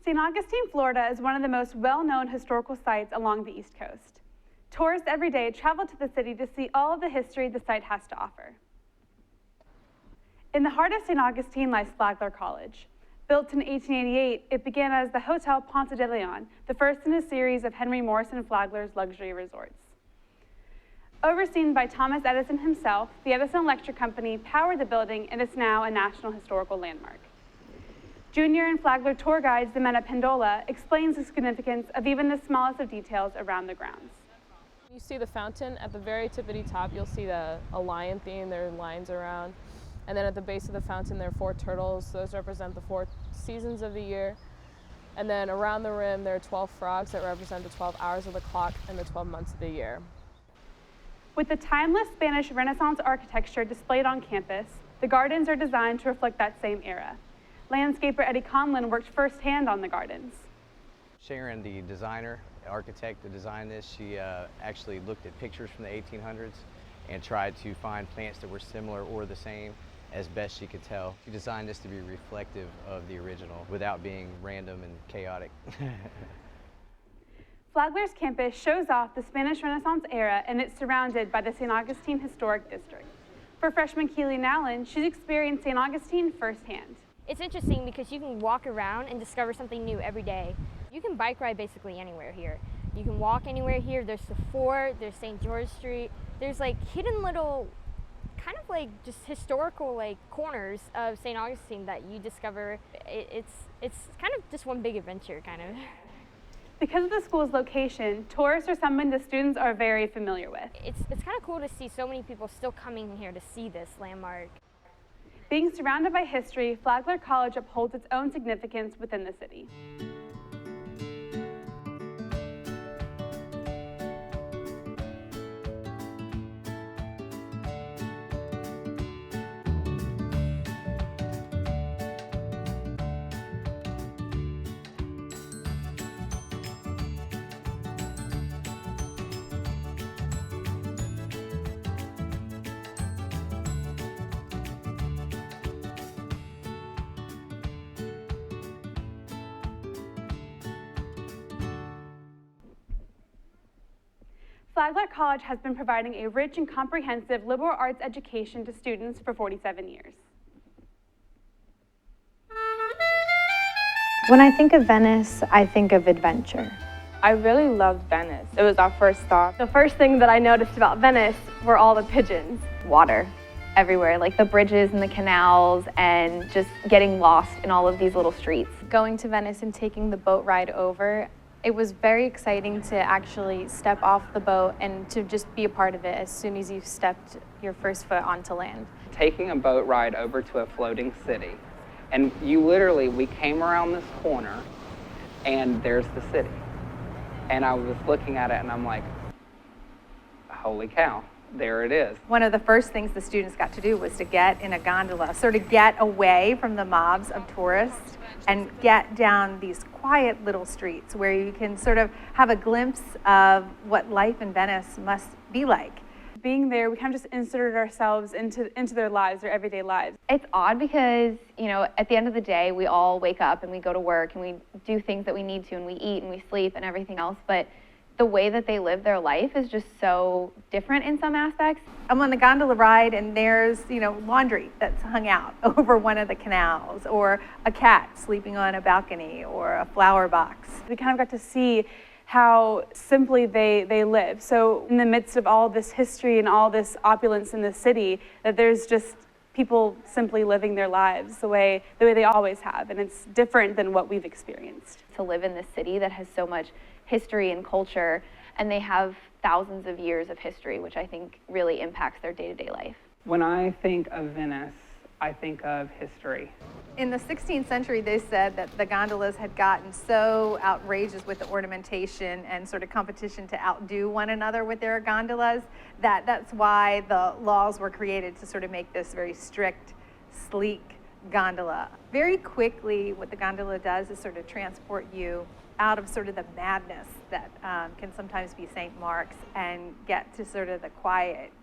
St. Augustine, Florida is one of the most well-known historical sites along the East Coast. Tourists every day travel to the city to see all of the history the site has to offer. In the heart of St. Augustine lies Flagler College. Built in 1888, it began as the Hotel Ponce de Leon, the first in a series of Henry Morrison Flagler's luxury resorts. Overseen by Thomas Edison himself, the Edison Electric Company powered the building, and it's now a National Historical Landmark. Junior and Flagler tour guide Ximena Pendola explains the significance of even the smallest of details around the grounds. You see the fountain at the very tippity top. You'll see a lion theme. There are lions around. And then at the base of the fountain, there are 4 turtles. Those represent the 4 seasons of the year. And then around the rim, there are 12 frogs that represent the 12 hours of the clock and the 12 months of the year. With the timeless Spanish Renaissance architecture displayed on campus, the gardens are designed to reflect that same era. Landscaper Eddie Conlon worked firsthand on the gardens. Sharon, the designer, architect that designed this, she actually looked at pictures from the 1800s and tried to find plants that were similar or the same as best she could tell. She designed this to be reflective of the original without being random and chaotic. Flagler's campus shows off the Spanish Renaissance era, and it's surrounded by the St. Augustine Historic District. For freshman Keely Nallen, she's experienced St. Augustine firsthand. It's interesting because you can walk around and discover something new every day. You can bike ride basically anywhere here. You can walk anywhere here. There's the fort, there's St. George Street. There's like hidden little, kind of like just historical like corners of St. Augustine that you discover. It's kind of just one big adventure, kind of. Because of the school's location, tourists are something the students are very familiar with. It's kind of cool to see so many people still coming here to see this landmark. Being surrounded by history, Flagler College upholds its own significance within the city. Flagler College has been providing a rich and comprehensive liberal arts education to students for 47 years. When I think of Venice, I think of adventure. I really loved Venice. It was our first stop. The first thing that I noticed about Venice were all the pigeons. Water everywhere, like the bridges and the canals, and just getting lost in all of these little streets. Going to Venice and taking the boat ride over, it was very exciting to actually step off the boat and to just be a part of it as soon as you stepped your first foot onto land. Taking a boat ride over to a floating city, and we came around this corner and there's the city. And I was looking at it and I'm like, holy cow, there it is. One of the first things the students got to do was to get in a gondola, sort of get away from the mobs of tourists and get down these quiet little streets where you can sort of have a glimpse of what life in Venice must be like. Being there, we kind of just inserted ourselves into their lives, their everyday lives. It's odd because, at the end of the day, we all wake up and we go to work and we do things that we need to, and we eat and we sleep and everything else, but the way that they live their life is just so different in some aspects. I'm on the gondola ride and there's, laundry that's hung out over one of the canals, or a cat sleeping on a balcony, or a flower box. We kind of got to see how simply they live. So in the midst of all this history and all this opulence in the city, that there's just people simply living their lives the way they always have, and it's different than what we've experienced. To live in this city that has so much history and culture, and they have thousands of years of history, which I think really impacts their day-to-day life. When I think of Venice, I think of history. In the 16th century, they said that the gondolas had gotten so outrageous with the ornamentation and sort of competition to outdo one another with their gondolas, that's why the laws were created to sort of make this very strict, sleek gondola. Very quickly, what the gondola does is sort of transport you out of sort of the madness that can sometimes be St. Mark's and get to sort of the quiet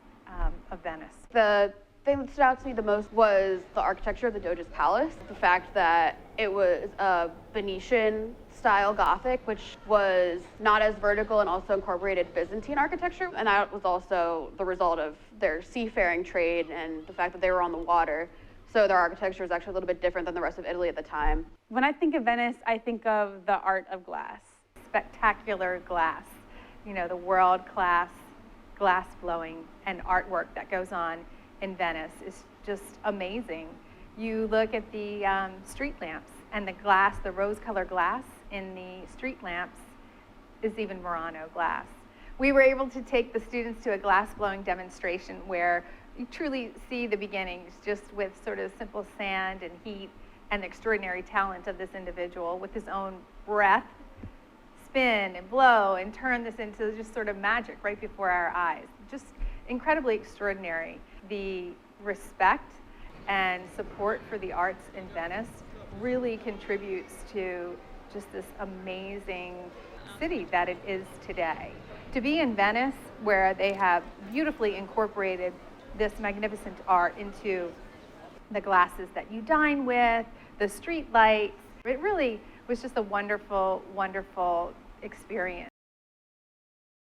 of Venice. The thing that stood out to me the most was the architecture of the Doge's palace. The fact that it was a Venetian style Gothic, which was not as vertical and also incorporated Byzantine architecture. And that was also the result of their seafaring trade and the fact that they were on the water. So their architecture is actually a little bit different than the rest of Italy at the time. When I think of Venice, I think of the art of glass. Spectacular glass, you know, the world-class glass blowing and artwork that goes on in Venice is just amazing. You look at the street lamps and the glass, the rose-colored glass in the street lamps is even Murano glass. We were able to take the students to a glass blowing demonstration where you truly see the beginnings just with sort of simple sand and heat and the extraordinary talent of this individual with his own breath, spin and blow and turn this into just sort of magic right before our eyes. Just incredibly extraordinary. The respect and support for the arts in Venice really contributes to just this amazing city that it is today. To be in Venice, where they have beautifully incorporated this magnificent art into the glasses that you dine with, the street lights, it really was just a wonderful, wonderful experience.